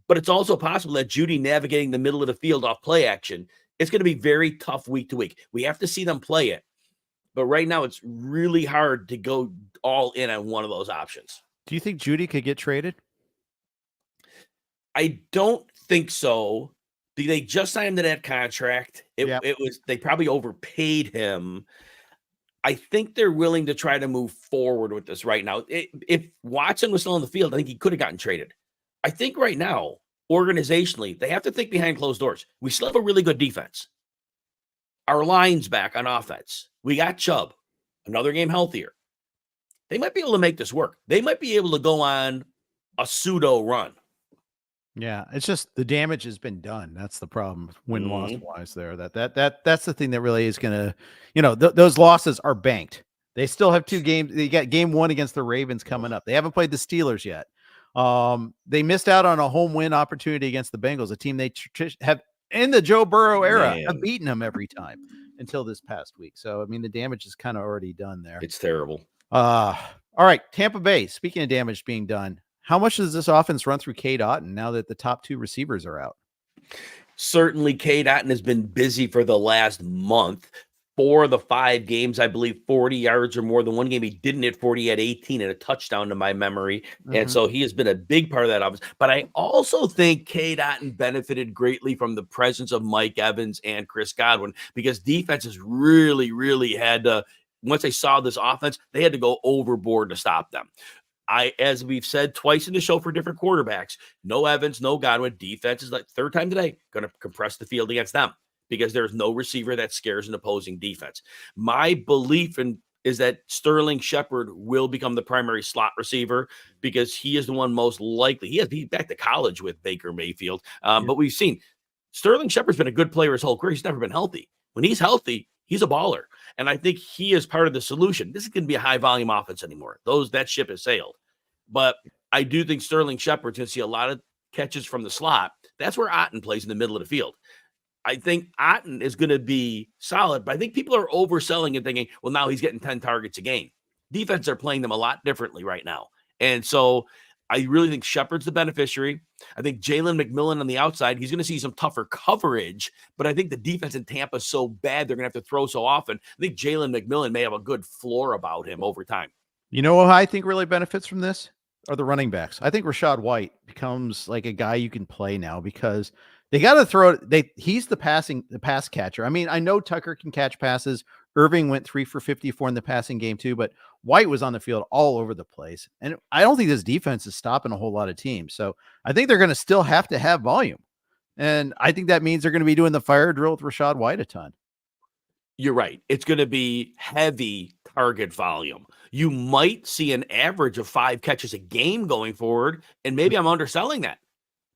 but it's also possible that Jeudy navigating the middle of the field off play action, it's going to be very tough week to week. We have to see them play it. But right now, it's really hard to go all in on one of those options. Do you think Jeudy could get traded? I don't think so. They just signed him to that contract. They probably overpaid him. I think they're willing to try to move forward with this right now. If Watson was still on the field, I think he could have gotten traded. I think right now, organizationally, they have to think behind closed doors. We still have a really good defense. Our line's back on offense. We got Chubb, another game healthier. They might be able to make this work. They might be able to go on a pseudo run. Yeah, it's just the damage has been done. That's the problem, win-loss wise there. That's the thing that really is going to, those losses are banked. They still have 2 games. They got game 1 against the Ravens coming up. They haven't played the Steelers yet. They missed out on a home win opportunity against the Bengals, a team they have in the Joe Burrow era have beaten them every time until this past week. So, I mean, the damage is kind of already done there. It's terrible. All right, Tampa Bay, speaking of damage being done, how much does this offense run through Cade Otton now that the top 2 receivers are out? Certainly, Cade Otton has been busy for the last month. 4 of the 5 games, I believe, 40 yards or more. The one game he didn't hit 40, he had 18 and a touchdown to my memory. And so he has been a big part of that offense. But I also think Cade Otton benefited greatly from the presence of Mike Evans and Chris Godwin because defenses really, really had to, once they saw this offense, they had to go overboard to stop them. As we've said twice in the show for different quarterbacks, no Evans, no Godwin. Defense is like 3rd time today going to compress the field against them because there's no receiver that scares an opposing defense. My belief is that Sterling Shepard will become the primary slot receiver because he is the one most likely. He's back to college with Baker Mayfield. But we've seen Sterling Shepard's been a good player his whole career. He's never been healthy. When he's healthy, he's a baller. And I think he is part of the solution. This is going to be a high volume offense anymore. That ship has sailed. But I do think Sterling Shepard's going to see a lot of catches from the slot. That's where Otton plays in the middle of the field. I think Otton is going to be solid, but I think people are overselling and thinking, well, now he's getting 10 targets a game. Defenses are playing them a lot differently right now. And so I really think Shepard's the beneficiary. I think Jalen McMillan on the outside, he's going to see some tougher coverage, but I think the defense in Tampa is so bad they're going to have to throw so often. I think Jalen McMillan may have a good floor about him over time. You know who I think really benefits from this? Are the running backs. I think Rachaad White becomes like a guy you can play now because they got to throw it. He's the pass catcher. I mean, I know Tucker can catch passes. Irving went 3 for 54 in the passing game too, but White was on the field all over the place. And I don't think this defense is stopping a whole lot of teams. So I think they're going to still have to have volume. And I think that means they're going to be doing the fire drill with Rachaad White a ton. You're right. It's going to be heavy target volume. You might see an average of 5 catches a game going forward, and maybe I'm underselling that.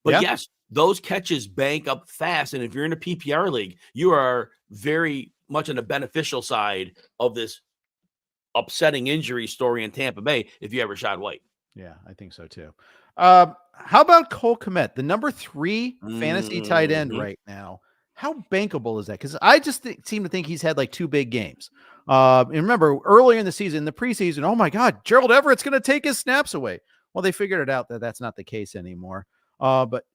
But yes, those catches bank up fast. And if you're in a PPR league, you are very much on the beneficial side of this upsetting injury story in Tampa Bay if you have Rachaad White. Yeah, I think so too. How about Cole Kmet, the number 3 fantasy tight end right now? How bankable is that? Because I just seem to think he's had like 2 big games. And remember, earlier in the season, the preseason, oh my God, Gerald Everett's going to take his snaps away. Well, they figured it out that that's not the case anymore. But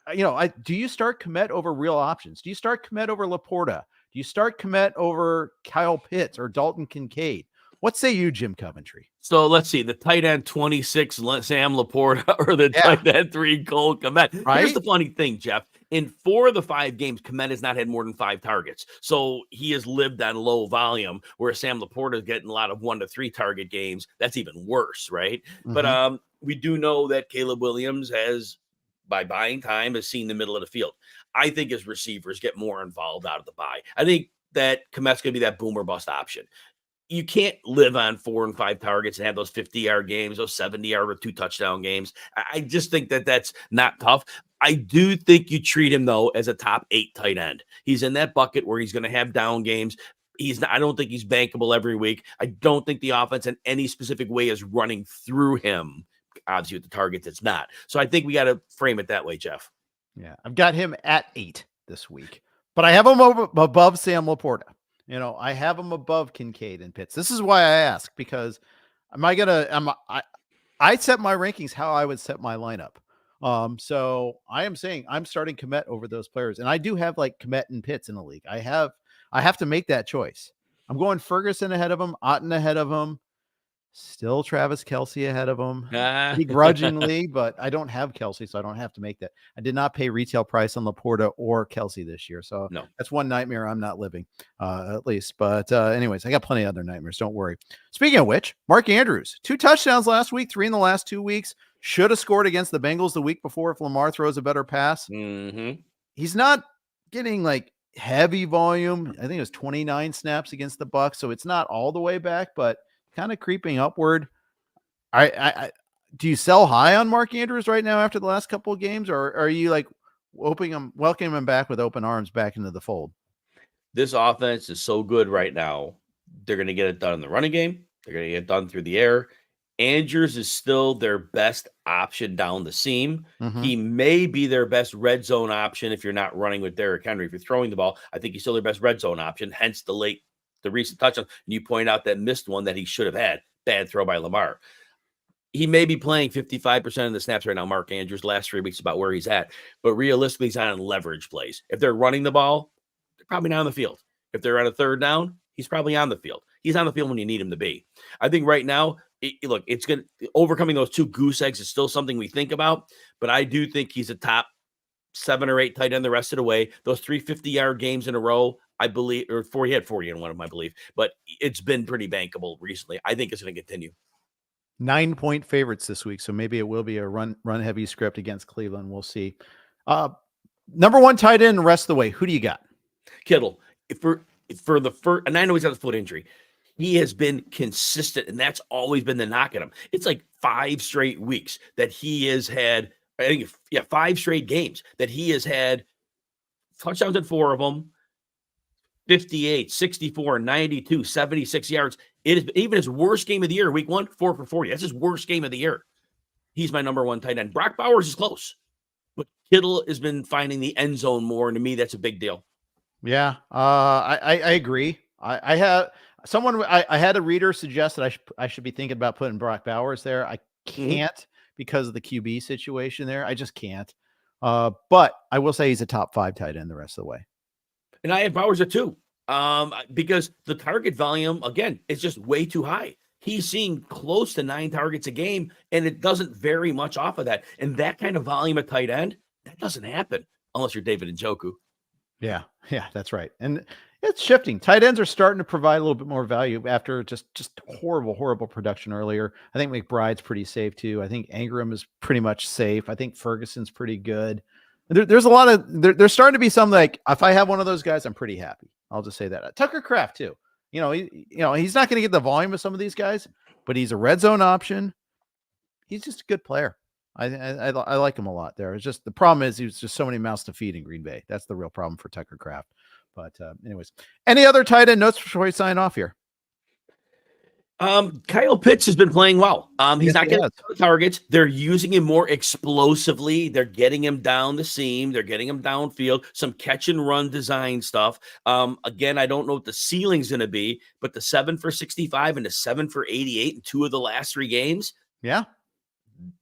do you start Kmet over real options? Do you start Kmet over Laporta? Do you start Kmet over Kyle Pitts or Dalton Kincaid? What say you, Jim Coventry? So let's see, the tight end 26, Sam Laporta, or the tight end 3, Cole Kmet. Right? Here's the funny thing, Jeff. In 4 of the 5 games, Kmet has not had more than 5 targets. So he has lived on low volume, where Sam Laporta is getting a lot of 1 to 3 target games. That's even worse, right? Mm-hmm. But we do know that Caleb Williams has, by buying time, has seen the middle of the field. I think his receivers get more involved out of the bye. I think that Kmet's going to be that boomer bust option. You can't live on 4 and 5 targets and have those 50-yard games, those 70-yard with 2 touchdown games. I just think that that's not tough. I do think you treat him, though, as a top 8 tight end. He's in that bucket where he's going to have down games. I don't think he's bankable every week. I don't think the offense in any specific way is running through him. Obviously, with the targets, it's not. So I think we got to frame it that way, Jeff. Yeah, I've got him at 8 this week, but I have him above Sam Laporta. I have him above Kincaid and Pitts. This is why I ask, because I set my rankings how I would set my lineup. So I am saying I'm starting Kmet over those players, and I do have like Kmet and Pitts in the league. I have to make that choice. I'm going Ferguson ahead of him, Otton ahead of him, still Travis Kelce ahead of him, begrudgingly, but I don't have Kelce, so I don't have to make that. I did not pay retail price on Laporta or Kelce this year, so no. That's one nightmare I'm not living, at least. But anyways, I got plenty of other nightmares. Don't worry. Speaking of which, Mark Andrews, 2 touchdowns last week, 3 in the last 2 weeks. Should have scored against the Bengals the week before if Lamar throws a better pass. Mm-hmm. He's not getting like heavy volume. I think it was 29 snaps against the Bucs, so it's not all the way back, but kind of creeping upward. I do you sell high on Mark Andrews right now after the last couple of games, or are you like welcoming him back with open arms back into the fold? This offense is so good right now. They're going to get it done in the running game. They're going to get it done through the air. Andrews is still their best option down the seam. Mm-hmm. He may be their best red zone option if you're not running with Derrick Henry. If you're throwing the ball, I think he's still their best red zone option, hence the recent touchdown. And you point out that missed one that he should have had. Bad throw by Lamar. He may be playing 55% of the snaps right now, Mark Andrews. Last 3 weeks about where he's at. But realistically, he's on leverage plays. If they're running the ball, they're probably not on the field. If they're on a 3rd down, he's probably on the field. He's on the field when you need him to be. I think right now, it's going to overcoming those 2 goose eggs is still something we think about. But I do think he's a top 7 or 8 tight end the rest of the way. Those 3 50-yard games in a row, I believe, or 40, he had 40 in one of them, I believe. But it's been pretty bankable recently. I think it's going to continue. 9-point favorites this week, so maybe it will be a run heavy script against Cleveland. We'll see. Number 1 tight end the rest of the way. Who do you got? Kittle. For the first, and I know he's got a foot injury. He has been consistent, and that's always been the knock at him. It's like 5 straight weeks that he has had. I think 5 straight games that he has had touchdowns in 4 of them. 58, 64, 92, 76 yards. It is even his worst game of the year, week 1, 4 for 40. That's his worst game of the year. He's my number 1 tight end. Brock Bowers is close. Kittle has been finding the end zone more, and to me, that's a big deal. Yeah, I agree. I had a reader suggest that I should be thinking about putting Brock Bowers there. I can't because of the QB situation there. I just can't. But I will say he's a top 5 tight end the rest of the way. And I have Bowers at 2 because the target volume, again, is just way too high. He's seeing close to 9 targets a game, and it doesn't vary much off of that. And that kind of volume at tight end, that doesn't happen unless you're David Njoku. Yeah, that's right. And it's shifting. Tight ends are starting to provide a little bit more value after just horrible production earlier. I think McBride's pretty safe too. I think Ingram is pretty much safe. I think Ferguson's pretty good. There's a lot of there's starting to be some like if I have one of those guys, I'm pretty happy. I'll just say that. Tucker Kraft too. He's not going to get the volume of some of these guys, but he's a red zone option. He's just a good player. I like him a lot there. It's just the problem is he's just so many mouths to feed in Green Bay. That's the real problem for Tucker Kraft. But anyways, any other tight end notes before we sign off here? Kyle Pitts has been playing well. He's not getting targets. They're using him more explosively. They're getting him down the seam. They're getting him downfield. Some catch and run design stuff. Again, I don't know what the ceiling's going to be, but the 7 for 65 and the 7 for 88 in 2 of the last 3 games. Yeah.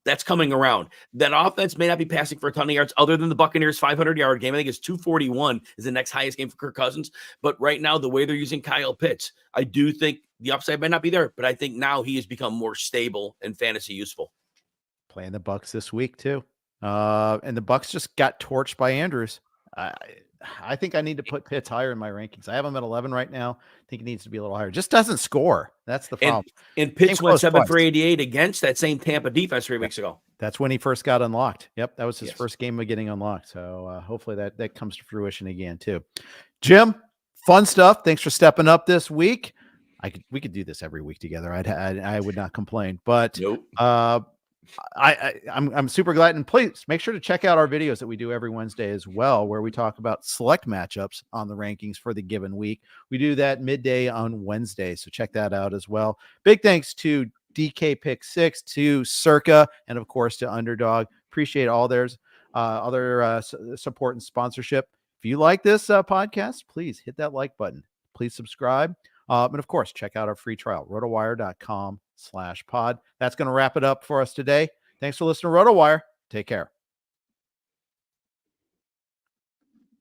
That's coming around. That offense may not be passing for a ton of yards other than the Buccaneers 500-yard game. I think it's 241 is the next highest game for Kirk Cousins. But right now, the way they're using Kyle Pitts, I do think the upside might not be there, but I think now he has become more stable and fantasy useful. Playing the Bucs this week too. And the Bucs just got torched by Andrews. I think I need to put Pitts higher in my rankings. I have him at 11 right now. I think it needs to be a little higher. Just doesn't score. That's the problem. And Pitts went 7 for 88 against that same Tampa defense 3 weeks ago. That's when he first got unlocked. Yep, that was his first game of getting unlocked. So hopefully that comes to fruition again too. Jim, fun stuff. Thanks for stepping up this week. We could do this every week together. I would not complain. But nope. I'm super glad, and please make sure to check out our videos that we do every Wednesday as well, where we talk about select matchups on the rankings for the given week. We do that midday on Wednesday, so check that out as well. Big thanks to DK Pick 6, to Circa, and of course to Underdog. Appreciate all their other support and sponsorship. If you like this podcast, please hit that like button. Please subscribe. And of course, check out our free trial, rotowire.com/pod. That's going to wrap it up for us today. Thanks for listening to RotoWire. Take care.